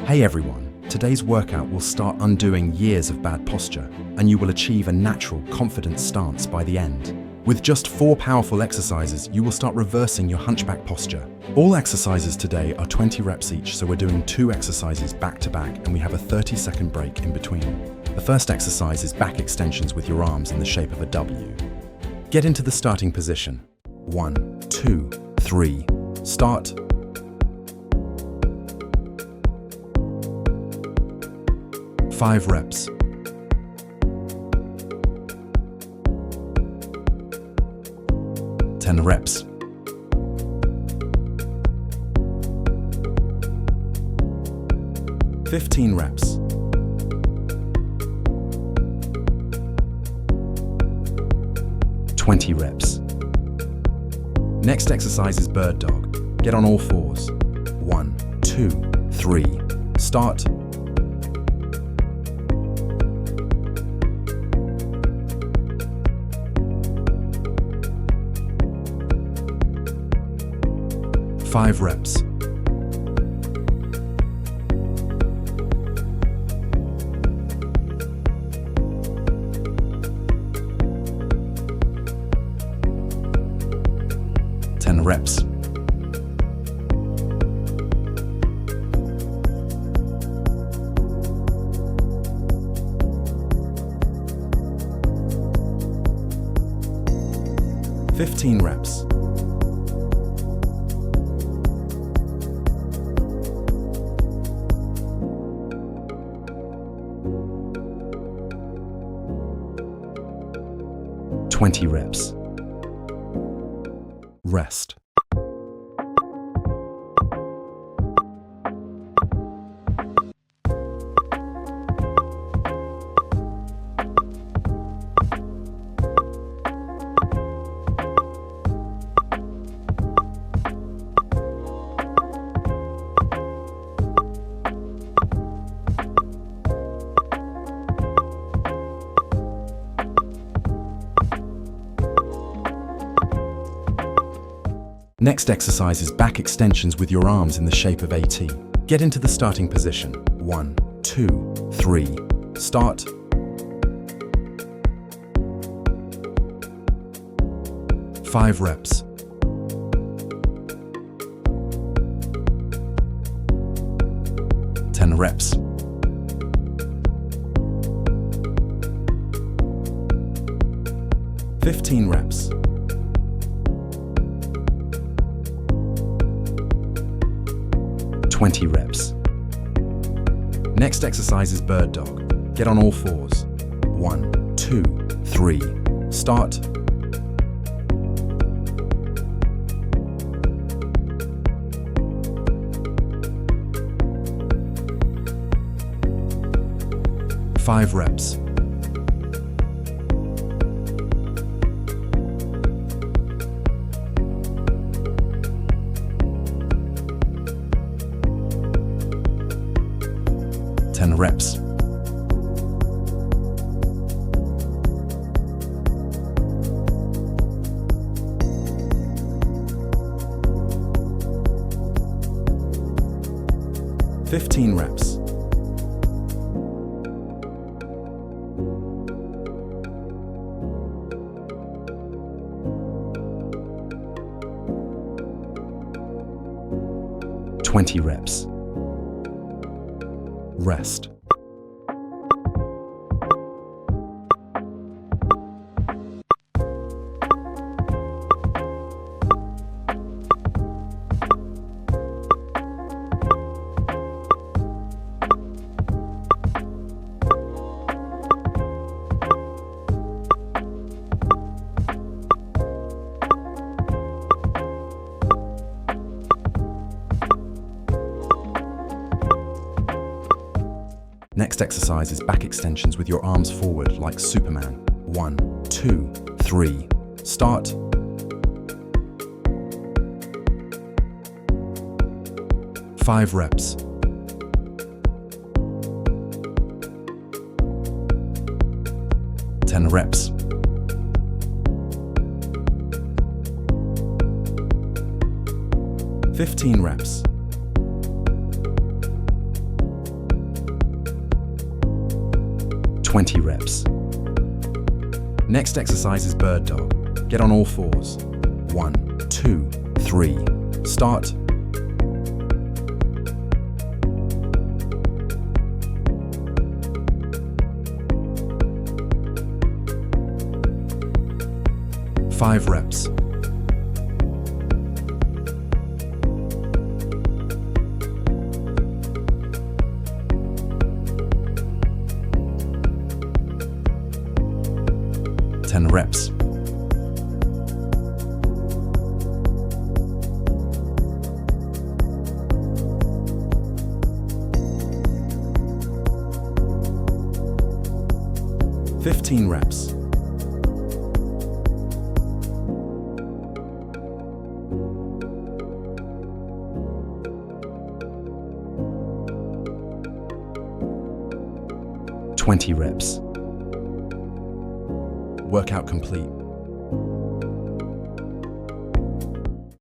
Hey everyone, today's workout will start undoing years of bad posture, and you will achieve a natural, confident stance by the end. With just 4 powerful exercises, you will start reversing your hunchback posture. All exercises today are 20 reps each, so we're doing 2 exercises back to back, and we have a 30-second break in between. The first exercise is back extensions with your arms in the shape of a W. Get into the starting position. 1, 2, 3, start. Five reps. Ten reps. Fifteen reps. 20 reps. Next exercise is bird dog. Get on all fours. 1, 2, 3, start. Five reps. Ten reps. Fifteen reps. 20 reps. Rest. Next exercise is back extensions with your arms in the shape of a T. Get into the starting position. 1, 2, 3, start. Five reps. Ten reps. Fifteen reps. 20 reps. Next exercise is bird dog. Get on all fours. 1, 2, 3, start. Five reps. Ten reps. Fifteen reps. Twenty reps. Rest. Next exercise is back extensions with your arms forward like Superman. 1, 2, 3, start. Five reps. Ten reps. Fifteen reps. 20 reps. Next exercise is bird dog. Get on all fours. 1, 2, 3. Start. Five reps. Ten reps. Fifteen reps. 20 reps. Workout complete.